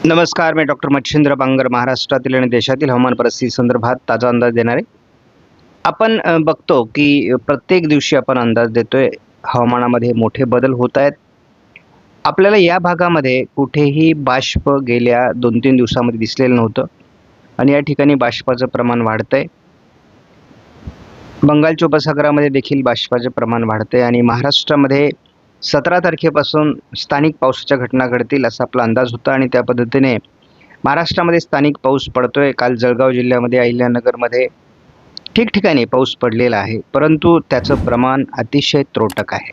नमस्कार, मी डॉक्टर मच्छिंद्र बांगर महाराष्ट्रातील आणि देशातील हवामान परिस्थिती संदर्भात ताजा अंदाज देणार आहे. आपण बघतो की प्रत्येक दिवशी आपण अंदाज देतोय, हवामानामध्ये मोठे बदल होत आहेत. आपल्याला या भागामध्ये कुठेही बाष्प गेल्या 2-3 दिवसामध्ये दिसलेलं नव्हतं आणि या ठिकाणी बाष्पाचं प्रमाण वाढतंय. बंगालच्या उपसागरामध्ये देखील बाष्पाचे प्रमाण वाढतंय आणि महाराष्ट्रामध्ये 17 तारखेपासून स्थानिक पावसाच्या घटना घडतील असा आपला अंदाज होता आणि त्या पद्धतीने महाराष्ट्रामध्ये स्थानिक पाऊस पडतोय. काल जळगाव जिल्ह्यामध्ये, अहिल्यानगरमध्ये ठिकठिकाणी पाऊस पडलेला आहे, परंतु त्याचं प्रमाण अतिशय त्रोटक आहे.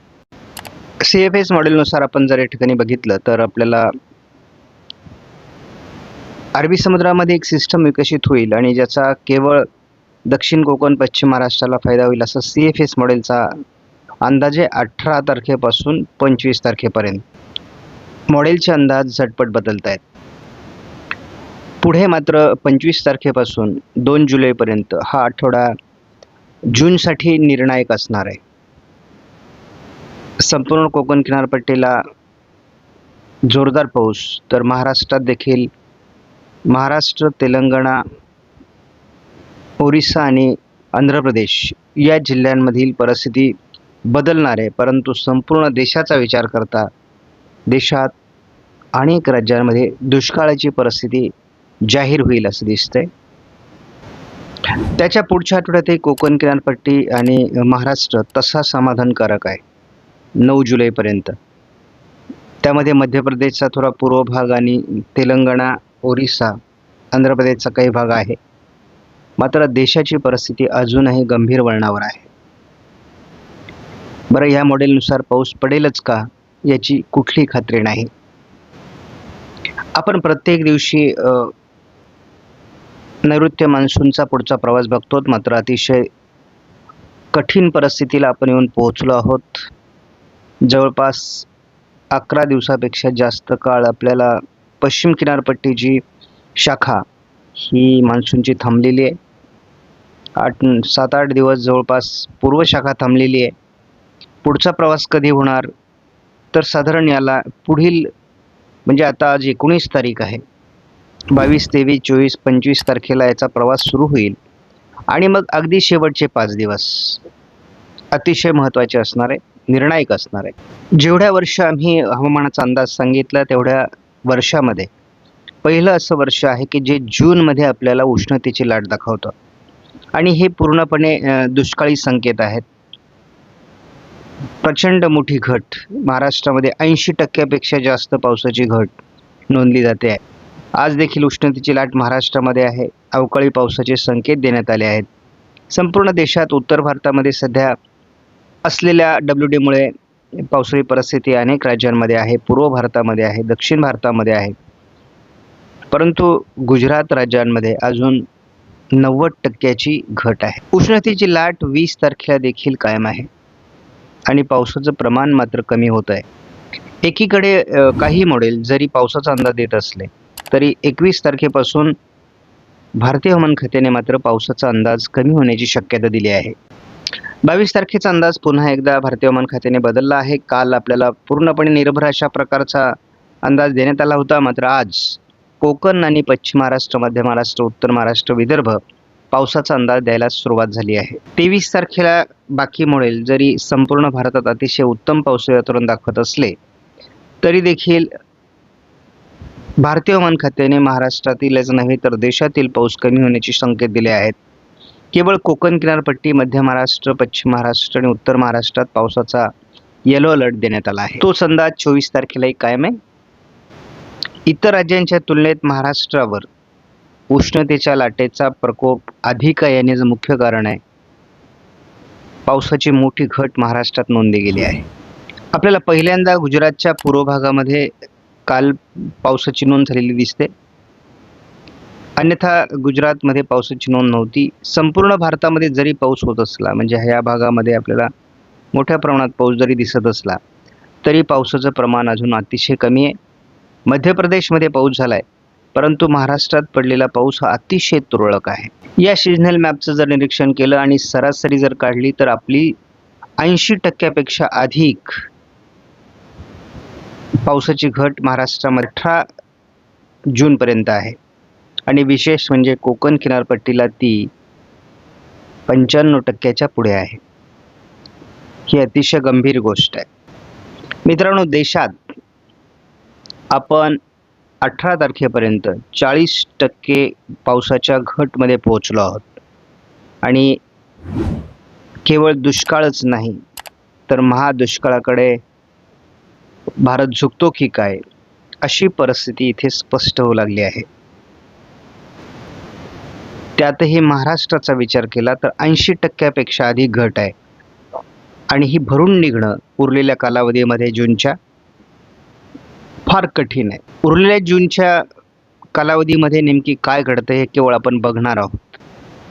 CFS मॉडेलनुसार आपण जर या ठिकाणी बघितलं तर आपल्याला अरबी समुद्रामध्ये एक सिस्टम विकसित होईल आणि ज्याचा केवळ दक्षिण कोकण, पश्चिम महाराष्ट्राला फायदा होईल असं CFS मॉडेलचा अंदाजे 18 तारखेपासून 25 तारखेपर्यंत. मॉडेलचे अंदाज झटपट बदलत आहेत. पुढे मात्र 25 तारखेपासून 2 जुलैपर्यंत हा आठवडा जूनसाठी निर्णायक असणार आहे. संपूर्ण कोकण किनारपट्टीला जोरदार पाऊस, तर महाराष्ट्रात देखील महाराष्ट्र, तेलंगणा, ओरिसा आणि आंध्र प्रदेश या जिल्ह्यांमधील परिस्थिती बदलणार आहे. परंतु संपूर्ण देशाचा विचार करता देशात अनेक राज्यांमध्ये दुष्काळाची परिस्थिती जाहीर होईल असं दिसतंय. त्याच्या पुढच्या आठवड्यातही कोकण किनारपट्टी आणि महाराष्ट्र तसा समाधानकारक आहे 9 जुलैपर्यंत. त्यामध्ये मध्य प्रदेशचा थोडा पूर्व भाग आणि तेलंगणा, ओरिसा, आंध्र प्रदेशचा काही भाग आहे. मात्र देशाची परिस्थिती अजूनही गंभीर वळणावर आहे. बरं, ह्या मॉडेलनुसार पाऊस पडेलच का याची कुठली खात्री नाही. आपण प्रत्येक दिवशी नैऋत्य मान्सूनचा पुढचा प्रवास बघतो, मात्र अतिशय कठीण परिस्थितीला आपण येऊन पोहोचलो आहोत. जवळपास 11 दिवसापेक्षा जास्त काळ आपल्याला पश्चिम किनारपट्टीची शाखा ही मान्सूनची थांबलेली आहे. 7-8 दिवस जवळपास पूर्व शाखा थांबलेली आहे. पुढचा प्रवास कधी होणार तर साधारण याला पुढील म्हणजे आता आज 19 तारीख आहे, 22, 23, 24, 25 तारखेला याचा प्रवास सुरू होईल आणि मग अगदी शेवटचे 5 दिवस अतिशय महत्त्वाचे असणार आहे, निर्णायक असणार आहे. जेवढ्या वर्ष आम्ही हवामानाचा अंदाज सांगितला तेवढ्या वर्षामध्ये पहिलं असं वर्ष आहे की जे जूनमध्ये आपल्याला उष्णतेची लाट दाखवतं आणि हे पूर्णपणे दुष्काळी संकेत आहेत. प्रचंड मोठी घट महाराष्ट्रामध्ये 80% जास्त पावसाची घट नोंदली जाते आहे. आज देखील उष्णतेची लाट महाराष्ट्रामध्ये आहे. अवकाळी पावसाचे संकेत देण्यात आले आहेत. संपूर्ण देशात उत्तर भारतामध्ये सध्या असलेल्या WD मुळे पावसाळी परिस्थिती अनेक राज्यांमध्ये आहे, पूर्व भारतामध्ये आहे, दक्षिण भारतामध्ये आहे. परंतु गुजरात राज्यांमध्ये अजून 90% घट आहे. उष्णतेची लाट 20 तारखेला देखील कायम आहे आणि पावसाचं प्रमाण मात्र कमी होत आहे. एकीकडे काही मॉडेल जरी पावसाचा अंदाज देत असले तरी 21 तारखेपासून भारतीय हवामान खात्याने मात्र पावसाचा अंदाज कमी होण्याची शक्यता दिली आहे. 22 तारखेचा अंदाज पुन्हा एकदा भारतीय हवामान खात्याने बदलला आहे. काल आपल्याला पूर्णपणे निर्भर अशा प्रकारचा अंदाज देण्यात आला होता, मात्र आज कोकण आणि पश्चिम महाराष्ट्र, मध्य महाराष्ट्र, उत्तर महाराष्ट्र, विदर्भ पावसाचा अंदाज द्यायला सुरुवात झाली आहे. 23 तारखेला बाकी मॉडेल जरी संपूर्ण भारतात अतिशय उत्तम पावसाळी वातावरण दाखवत असले तरी देखील भारतीय हवामान खात्याने महाराष्ट्रातीलच नव्हे तर देशातील पाऊस कमी होण्याचे संकेत दिले आहेत. केवळ कोकण किनारपट्टी, मध्य महाराष्ट्र, पश्चिम महाराष्ट्र आणि उत्तर महाराष्ट्रात पावसाचा येलो अलर्ट देण्यात आला आहे. तोच अंदाज 24 तारखेलाही कायम आहे. इतर राज्यांच्या तुलनेत महाराष्ट्रावर उष्णतेच्या लाटेचा प्रकोप अधिक आहे, याचे मुख्य कारण आहे पावसाची मोठी घट महाराष्ट्रात नोंदली गेली आहे. आपल्याला पहिल्यांदा गुजरातच्या पूर्व भागामध्ये काल पावसाची नोंद झालेली दिसते, अन्यथा गुजरातमध्ये पावसाची नोंद नव्हती. संपूर्ण भारतामध्ये जरी पाऊस होत असला, म्हणजे ह्या भागामध्ये आपल्याला मोठ्या प्रमाणात पाऊस जरी दिसत असला तरी पावसाचं प्रमाण अजून अतिशय कमी आहे. मध्य प्रदेशमध्ये पाऊस झाला आहे, परंतु महाराष्ट्रात पडलेला पाऊस हा अतिशय तुरळक आहे. या सिजनल मॅपचं जर निरीक्षण केलं आणि सरासरी जर काढली तर आपली 80% अधिक पावसाची घट महाराष्ट्रामध्ये 18 जूनपर्यंत आहे आणि विशेष म्हणजे कोकण किनारपट्टीला ती 95% पुढे आहे. ही अतिशय गंभीर गोष्ट आहे. मित्रांनो, देशात आपण 18 तारखेपर्यंत 40% पावसाच्या घटमध्ये पोहोचलो आहोत आणि केवळ दुष्काळच नाही तर महादुष्काळाकडे भारत झुकतो की काय, अशी परिस्थिती इथे स्पष्ट होऊ लागली आहे. त्यातही महाराष्ट्राचा विचार केला तर 80% अधिक घट आहे आणि ही भरून निघणं उरलेल्या कालावधीमध्ये जूनच्या फार कठीण आहे. उरलेल्या जूनच्या कालावधीमध्ये नेमकी काय घडतं हे केवळ आपण बघणार आहोत.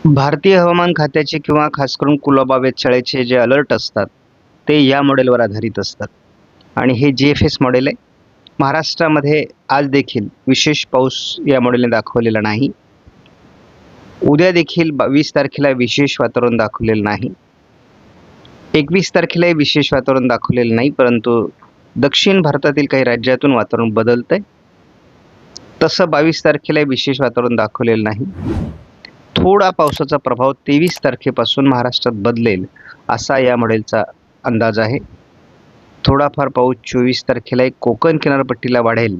भारतीय हवामान खात्याचे किंवा खास करून कुलाबा वेधशाळेचे जे अलर्ट असतात ते या मॉडेलवर आधारित असतात आणि हे GFS मॉडेल आहे. महाराष्ट्रामध्ये आज देखील विशेष पाऊस या मॉडेलने दाखवलेला नाही. उद्या देखील 22 तारखेला विशेष वातावरण दाखवलेलं नाही. 21 तारखेलाही विशेष वातावरण दाखवलेलं नाही, परंतु दक्षिण भारतातील काही राज्यातून वातावरण बदलतंय. तसं 22 तारखेला विशेष वातावरण दाखवलेलं नाही. थोडा पावसाचा प्रभाव 23 तारखेपासून महाराष्ट्रात बदलेल असा या मॉडेलचा अंदाज आहे. थोडाफार पाऊस 24 तारखेला कोकण किनारपट्टीला वाढेल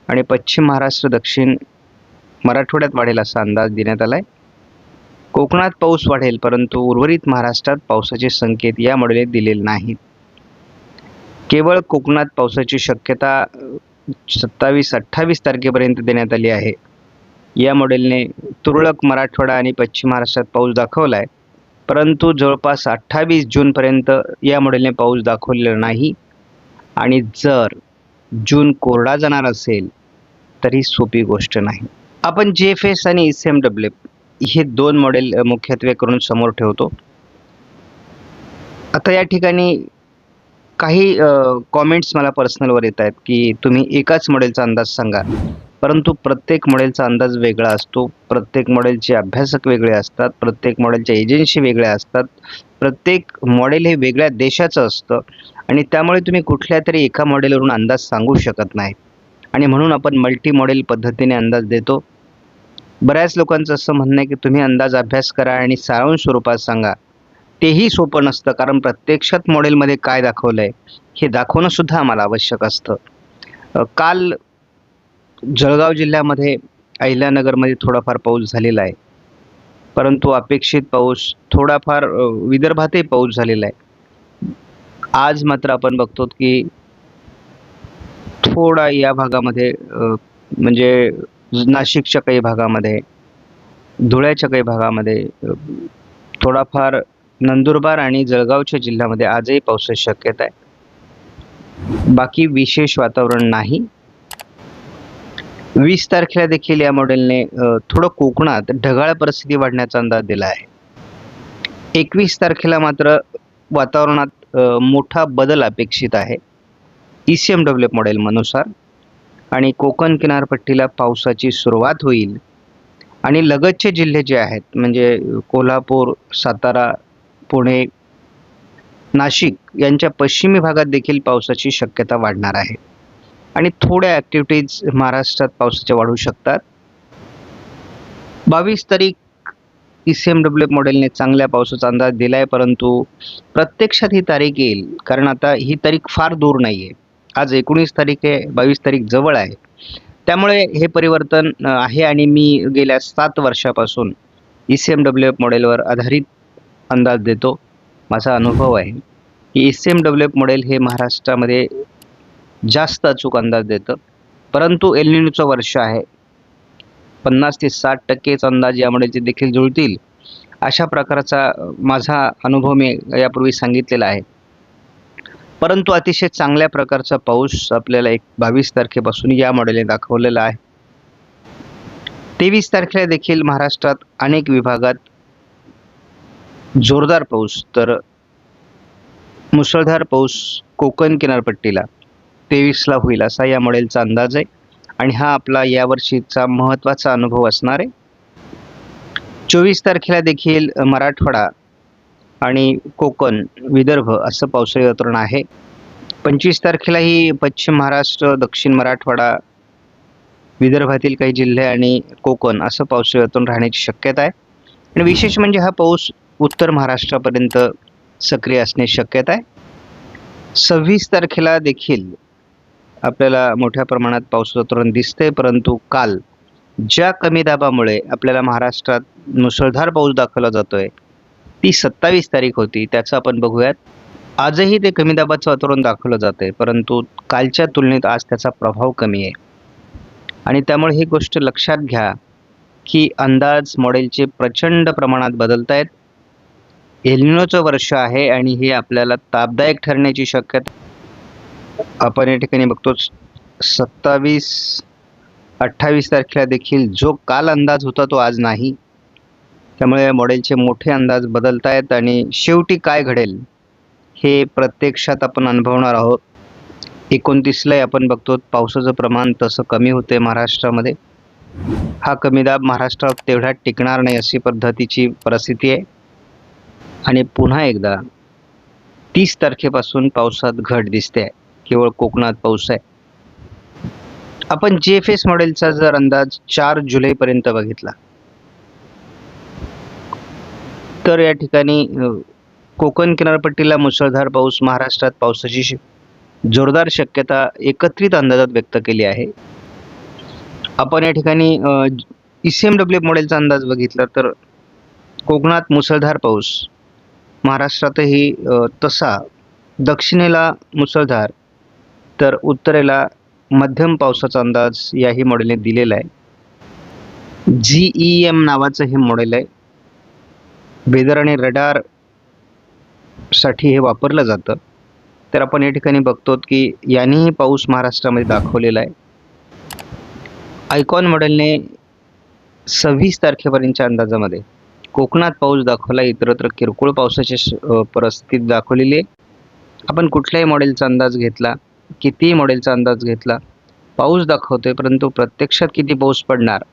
आणि पश्चिम महाराष्ट्र, दक्षिण मराठवाड्यात वाढेल असा अंदाज देण्यात आला आहे. कोकणात पाऊस वाढेल, परंतु उर्वरित महाराष्ट्रात पावसाचे संकेत या मॉडेलने दिलेले नाहीत. केवळ कोकणात पावसाची शक्यता 27-28 तारखेपर्यंत देण्यात आली आहे. या मॉडेलने तुरळक मराठवाडा आणि पश्चिम महाराष्ट्रात पाऊस दाखवला आहे, परंतु जवळपास 28 जूनपर्यंत या मॉडेलने पाऊस दाखवलेला नाही. आणि जर जून कोरडा जाणार असेल तर ही सोपी गोष्ट नाही. आपण GFS आणि ECMWF हे 2 मॉडेल मुख्यत्वे करून समोर ठेवतो. आता या ठिकाणी काही कॉमेंट्स मला पर्सनलवर येत आहेत की तुम्ही एकाच मॉडेलचा अंदाज सांगा, परंतु प्रत्येक मॉडेलचा अंदाज वेगळा असतो. प्रत्येक मॉडेलचे अभ्यासक वेगळे असतात, प्रत्येक मॉडेलच्या एजन्सी वेगळ्या असतात, प्रत्येक मॉडेल हे वेगळ्या देशाचं असतं आणि त्यामुळे तुम्ही कुठल्या तरी एका मॉडेलवरून अंदाज सांगू शकत नाही आणि म्हणून आपण मल्टी मॉडेल पद्धतीने अंदाज देतो. बऱ्याच लोकांचं असं म्हणणं आहे की तुम्ही अंदाज अभ्यास करा आणि सारांश स्वरूपात सांगा. तेही सोपं नसतं, कारण प्रत्यक्षात मॉडेलमध्ये काय दाखवलं आहे हे दाखवणं सुद्धा आम्हाला आवश्यक असतं. काल जळगाव जिल्ह्यामध्ये अहिल्यानगरमध्ये थोडाफार पाऊस झालेला आहे, परंतु अपेक्षित पाऊस थोडाफार विदर्भातही पाऊस झालेला आहे. आज मात्र आपण बघतो की थोडा या भागामध्ये म्हणजे नाशिकच्या काही भागामध्ये, धुळ्याच्या काही भागामध्ये, थोडाफार नंदुरबार आणि जळगावच्या जिल्ह्यामध्ये आजही पावसाची शक्यता आहे. बाकी विशेष वातावरण नाही. 20 तारखेला देखील या मॉडेलने थोडं कोकणात ढगाळ परिस्थिती वाढण्याचा अंदाज दिला आहे. 21 तारखेला मात्र वातावरणात मोठा बदल अपेक्षित आहे ECMWF मॉडेलनुसार आणि कोकण किनारपट्टीला पावसाची सुरुवात होईल आणि लगतचे जिल्हे जे आहेत म्हणजे कोल्हापूर, सातारा, पुणे, नाशिक यांच्या पश्चिमी भागात देखील पावसाची शक्यता वाढणार आहे आणि थोड्या ॲक्टिव्हिटीज महाराष्ट्रात पावसाच्या वाढू शकतात. 22 तारीख ECMWF मॉडेलने चांगल्या पावसाचा अंदाज दिला आहे, परंतु प्रत्यक्षात ही तारीख येईल, कारण आता ही तारीख फार दूर नाही आहे. आज 19 तारीख आहे, 22 तारीख जवळ आहे. त्यामुळे हे परिवर्तन आहे आणि मी गेल्या 7 वर्षापासून ECMWF मॉडेलवर आधारित अंदाज देतो. माझा अनुभव आहे की ECMWF मॉडेल हे महाराष्ट्रामध्ये जास्त अचूक अंदाज देतं, परंतु एल निनोचं वर्ष आहे. 50 ते 60% अंदाज या मॉडेलचे देखील जुळतील अशा प्रकारचा माझा अनुभव मी यापूर्वी सांगितलेला आहे. परंतु अतिशय चांगल्या प्रकारचा पाऊस आपल्याला 22 तारखेपासून या मॉडेलने दाखवलेला आहे. 23 तारखेला देखील महाराष्ट्रात अनेक विभागात जोरदार पाऊस, तर मुसळधार पाऊस कोकण किनारपट्टीला 23ला होईल असा या मॉडेलचा अंदाज आहे आणि हा आपला यावर्षीचा महत्त्वाचा अनुभव असणार आहे. 24 तारखेला देखील मराठवाडा आणि कोकण, विदर्भ असं पावसाळी वातावरण आहे. 25 तारखेलाही पश्चिम महाराष्ट्र, दक्षिण मराठवाडा, विदर्भातील काही जिल्हे आणि कोकण असं पावसाळी वातावरण राहण्याची शक्यता आहे. आणि विशेष म्हणजे हा पाऊस उत्तर महाराष्ट्रापर्यंत सक्रिय असण्याची शक्यता आहे. 26 तारखेला देखील आपल्याला मोठ्या प्रमाणात पावसाचं वातावरण दिसतंय, परंतु काल ज्या कमी दाबामुळे आपल्याला महाराष्ट्रात मुसळधार पाऊस दाखवला जातोय, ती 27 तारीख होती. त्याचं आपण बघूयात. आजही ते कमी दाबाचं वातावरण दाखवलं जातंय, परंतु कालच्या तुलनेत आज त्याचा प्रभाव कमी आहे. आणि त्यामुळे ही गोष्ट लक्षात घ्या की अंदाज मॉडेलचे प्रचंड प्रमाणात बदलत आहेत. एल निनोचं वर्ष आहे आणि हे आपल्याला तापदायक ठरण्याची शक्यता आपण या ठिकाणी बघतो. 27-28 तारखेला देखील जो काल अंदाज होता तो आज नाही. त्यामुळे मॉडेलचे मोठे अंदाज बदलत आहेत आणि शेवटी काय घडेल हे प्रत्यक्षात आपण अनुभवणार आहोत. 29ला आपण बघतो पावसाचं प्रमाण तसं कमी होते महाराष्ट्रामध्ये. हा कमी दाब महाराष्ट्रात तेवढा टिकणार नाही अशी पद्धतीची परिस्थिती आहे. आणि पुन्हा एकदा 30 तारखेपासून पावसात घट दिसते आहे. केवळ कोकणात पाऊस आहे. आपण GFS मॉडेलचा जर अंदाज 4 जुलैपर्यंत बघितला तर या ठिकाणी कोकण किनारपट्टीला मुसळधार पाऊस, महाराष्ट्रात पावसाची जोरदार शक्यता एकत्रित अंदाजात व्यक्त केली आहे. आपण या ठिकाणी ECMW मॉडेलचा अंदाज बघितला तर कोकणात मुसळधार पाऊस, महाराष्ट्रातही तसा, दक्षिणेला मुसळधार तर उत्तरेला मध्यम पावसाचा अंदाज याही मॉडेलने दिलेला आहे. GEM नावाचं हे मॉडेल आहे. वेदर आणि रडार साठी हे वापरलं जातं. तर आपण या ठिकाणी बघतो की यानेही पाऊस महाराष्ट्रामध्ये दाखवलेला आहे. आयकॉन मॉडेलने 26 तारखेपर्यंतच्या अंदाजामध्ये कोकणात पाऊस दाखवला, इतरत्र किरकोळ पावसाची परिस्थिती दाखवलेली आहे. आपण कुठल्याही मॉडेलचा अंदाज घेतला, कितीही मॉडेलचा अंदाज घेतला, पाऊस दाखवतोय, परंतु प्रत्यक्षात किती पाऊस पडणार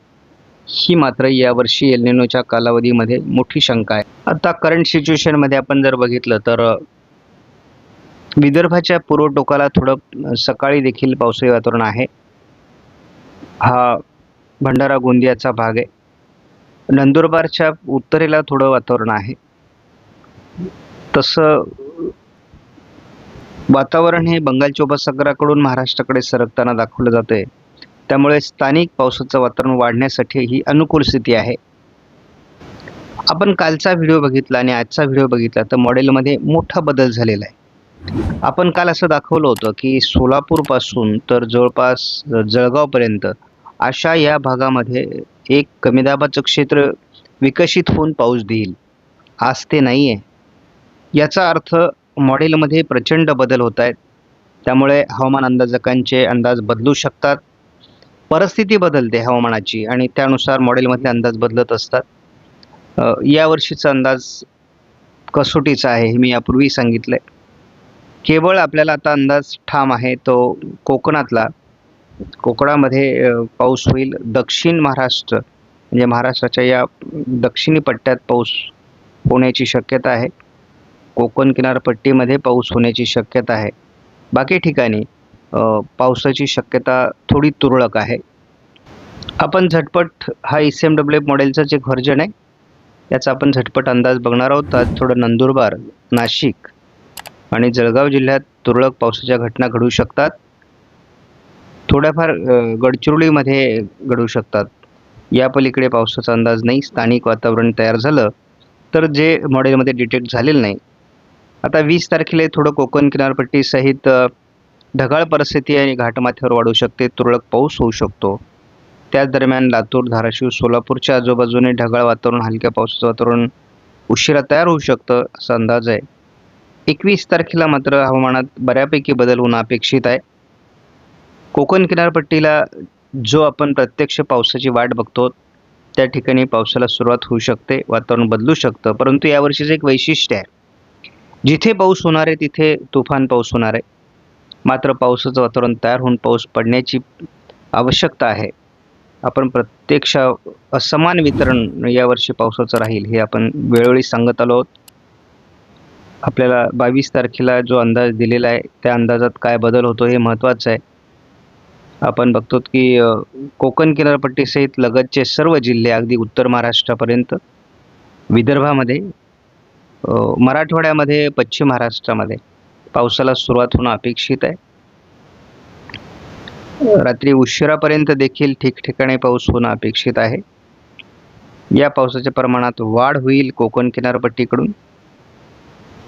ही मात्र यावर्षी एल निनोच्या कालावधीमध्ये मोठी शंका आहे. आता करंट सिच्युएशनमध्ये आपण जर बघितलं तर विदर्भाच्या पूर्व टोकाला थोडं सकाळी देखील पावसाळी वातावरण आहे. हा भंडारा गोंदियाचा भाग आहे. नंदुरबारच्या उत्तरेला थोडं वातावरण आहे. तसं वातावरण हे बंगालच्या उपसागराकडून महाराष्ट्राकडे सरकताना दाखवलं जातंय. त्यामुळे स्थानिक पावसाचं वातावरण वाढण्यासाठी ही अनुकूल स्थिती आहे. आपण कालचा व्हिडिओ बघितला आणि आजचा व्हिडिओ बघितला तर मॉडेलमध्ये मोठा बदल झालेला आहे. आपण काल असं दाखवलं होतं की सोलापूरपासून तर जवळपास जळगावपर्यंत अशा या भागामध्ये एक कमी दाबाचं क्षेत्र विकसित होऊन पाऊस देईल. आज ते नाही आहे. याचा अर्थ मॉडेलमध्ये प्रचंड बदल होत आहेत. त्यामुळे हवामान अंदाजकांचे अंदाज बदलू शकतात. परिस्थिती बदलते हवामानाची आणि त्यानुसार मॉडेलमधले अंदाज बदलत असतात. यावर्षीचा अंदाज कसोटीचा आहे हे मी यापूर्वी सांगितलंय. केवळ आपल्याला आता अंदाज ठाम आहे तो कोकणातला. कोकणामध्ये पाऊस होईल. दक्षिण महाराष्ट्र म्हणजे महाराष्ट्राच्या या दक्षिणी पट्ट्यात पाऊस होण्याची शक्यता आहे. कोकण किनारपट्टीमध्ये पाऊस होण्याची शक्यता आहे. बाकी ठिकाणी पावसाची शक्यता थोडी तुरळक आहे. आपण झटपट हा ECMW मॉडेलचं जे व्हर्जन आहे याचा आपण झटपट अंदाज बघणार आहोत. आज थोडं नंदुरबार, नाशिक आणि जळगाव जिल्ह्यात तुरळक पावसाच्या घटना घडू शकतात. थोड्याफार गडचिरोलीमध्ये घडू शकतात. या पलीकडे पावसाचा अंदाज नाही. स्थानिक वातावरण तयार झालं तर जे मॉडेलमध्ये डिटेक्ट झालेलं नाही. आता 20 तारखेला थोडं कोकण किनारपट्टीसहित ढगाळ परिस्थिती आणि घाटमाथ्यावर वाढू शकते. तुरळक पाऊस होऊ शकतो. त्याच दरम्यान लातूर, धाराशिव, सोलापूरच्या आजूबाजूने ढगाळ वातावरण, हलक्या पावसाचं वातावरण उशिरा तयार होऊ शकतं असा अंदाज आहे. 21 तारखेला मात्र हवामानात बऱ्यापैकी बदल होणं अपेक्षित आहे. कोकण किनारपट्टीला जो आपण प्रत्यक्ष पावसाची वाट बघतो त्या ठिकाणी पावसाला सुरुवात होऊ शकते. वातावरण बदलू शकतं. परंतु यावर्षीचं एक वैशिष्ट्य आहे, जिथे पाऊस होणार आहे तिथे तुफान पाऊस होणार आहे. मात्र पावसाचं वातावरण तयार होऊन पाऊस पडण्याची आवश्यकता आहे. आपण प्रत्यक्ष असमान वितरण यावर्षी पावसाचं राहील हे आपण वेळोवेळी सांगत आलो आहोत. आपल्याला 22 तारखेला जो अंदाज दिलेला आहे त्या अंदाजात काय बदल होतो हे महत्त्वाचं आहे. आपण बघतो की कोकण किनारपट्टीसहित लगतचे सर्व जिल्हे अगदी उत्तर महाराष्ट्रापर्यंत, विदर्भामध्ये, मराठवाड्यामध्ये, पश्चिम महाराष्ट्रामध्ये पावसाला सुरुवात होणं अपेक्षित आहे. रात्री उशिरापर्यंत देखील ठिकठिकाणी पाऊस होणं अपेक्षित आहे. या पावसाच्या प्रमाणात वाढ होईल कोकण किनारपट्टीकडून.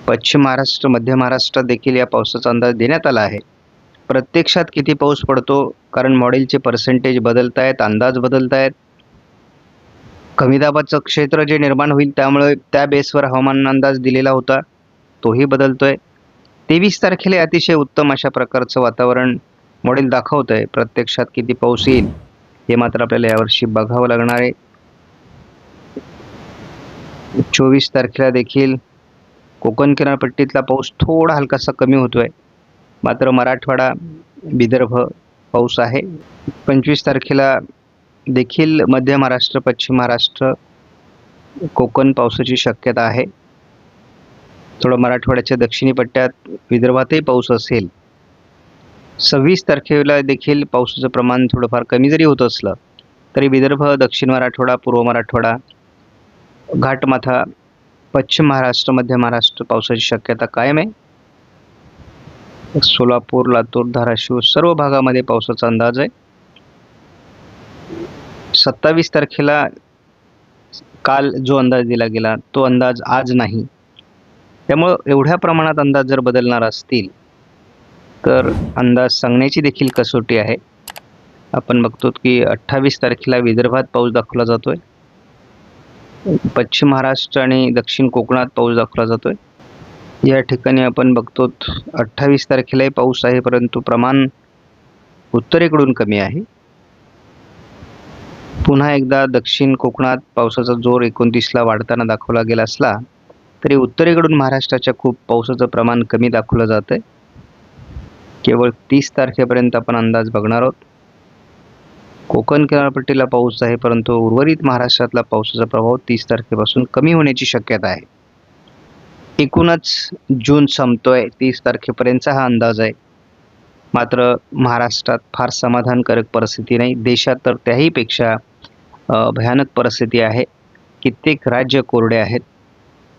पश्चिम महाराष्ट्र, मध्य महाराष्ट्रात देखील या पावसाचा अंदाज देण्यात आला आहे. प्रत्यक्षात किती पाऊस पडतो, कारण मॉडेलचे पर्सेंटेज बदलत आहेत, अंदाज बदलत आहेत. कमी दाबाचं क्षेत्र जे निर्माण होईल त्यामुळे त्या बेसवर हवामान अंदाज दिलेला होता तोही बदलतोय. 23 तारखेला अतिशय उत्तम अशा प्रकारचं वातावरण मॉडेल दाखवत आहे. प्रत्यक्षात किती पाऊस येईल हे मात्र आपल्याला यावर्षी बघावं लागणार आहे. 24 तारखेला देखील कोकण किनारपट्टीतला पाऊस थोडा हलकासा कमी होतोय, मात्र मराठवाडा, विदर्भ पाऊस आहे. 25 तारखेला देखील मध्य महाराष्ट्र, पश्चिम महाराष्ट्र, कोकण पावसाची शक्यता आहे. थोडं मराठवाड्याच्या दक्षिणी पट्ट्यात, विदर्भातही पाऊस असेल. 26 तारखेला देखील पावसाचं प्रमाण थोडंफार कमी जरी होत असलं तरी विदर्भ, दक्षिण मराठवाडा, पूर्व मराठवाडा, घाटमाथा, पश्चिम महाराष्ट्र, मध्य महाराष्ट्र पावसाची शक्यता कायम आहे. सोलापूर, लातूर, धाराशिव सर्व भागामध्ये पावसाचा अंदाज आहे. 27 तारखेला काल जो अंदाज दिला गेला तो अंदाज आज नाही. त्यामुळं एवढ्या प्रमाणात अंदाज जर बदलणार असतील तर अंदाज सांगण्याची देखील कसोटी आहे. आपण बघतो की 28 तारखेला विदर्भात पाऊस दाखवला जातोय, पश्चिम महाराष्ट्र आणि दक्षिण कोकणात पाऊस दाखवला जातोय. या ठिकाणी आपण बघतो 28 तारखेलाही पाऊस आहे, परंतु प्रमाण उत्तरेकडून कमी आहे. पुन्हा एकदा दक्षिण कोकणात पावसाचा जोर 29ला वाढताना दाखवला गेला असला तरी उत्तरेकडून महाराष्ट्राच्या खूप पावसाचं प्रमाण कमी दाखवलं जात आहे. केवळ 30 तारखेपर्यंत आपण अंदाज बघणार आहोत. कोकण किनारपट्टीला पाऊस आहे, परंतु उर्वरित महाराष्ट्रातला पावसाचा प्रभाव 30 तारखेपासून कमी होण्याची शक्यता आहे. एकूणच जून संपतोय, 30 तारखेपर्यंतचा हा अंदाज आहे. मात्र महाराष्ट्रात फार समाधानकारक परिस्थिती नाही. देशात तर त्याहीपेक्षा भयानक परिस्थिती आहे. कित्येक राज्य कोरडे आहेत.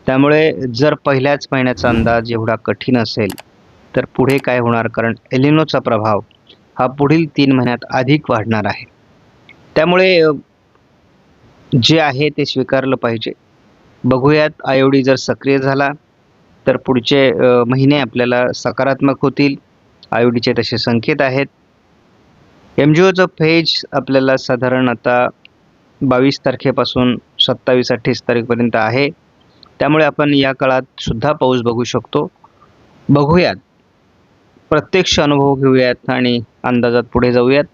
त्यामुळे जर पहिल्याच महिन्याचा अंदाज एवढा कठीण असेल तर पुढे काय होणार, कारण एलिनोचा प्रभाव हा पुढील 3 महिन्यात अधिक वाढणार आहे. त्यामुळे जे आहे ते स्वीकारलं पाहिजे. बघूयात आयोडी जर सक्रिय झाला तर पुढचे महिने आपल्याला सकारात्मक होतील. आयोडीचे तसे संकेत आहेत. MGOचं फेज आपल्याला साधारण आता 22 तारखेपासून 27-28 तारखेपर्यंत आहे. त्यामुळे आपण या काळात सुद्धा पाऊस बघू शकतो. बघूयात, प्रत्यक्ष अनुभव घेऊयात आणि अंदाजात पुढे जाऊयात.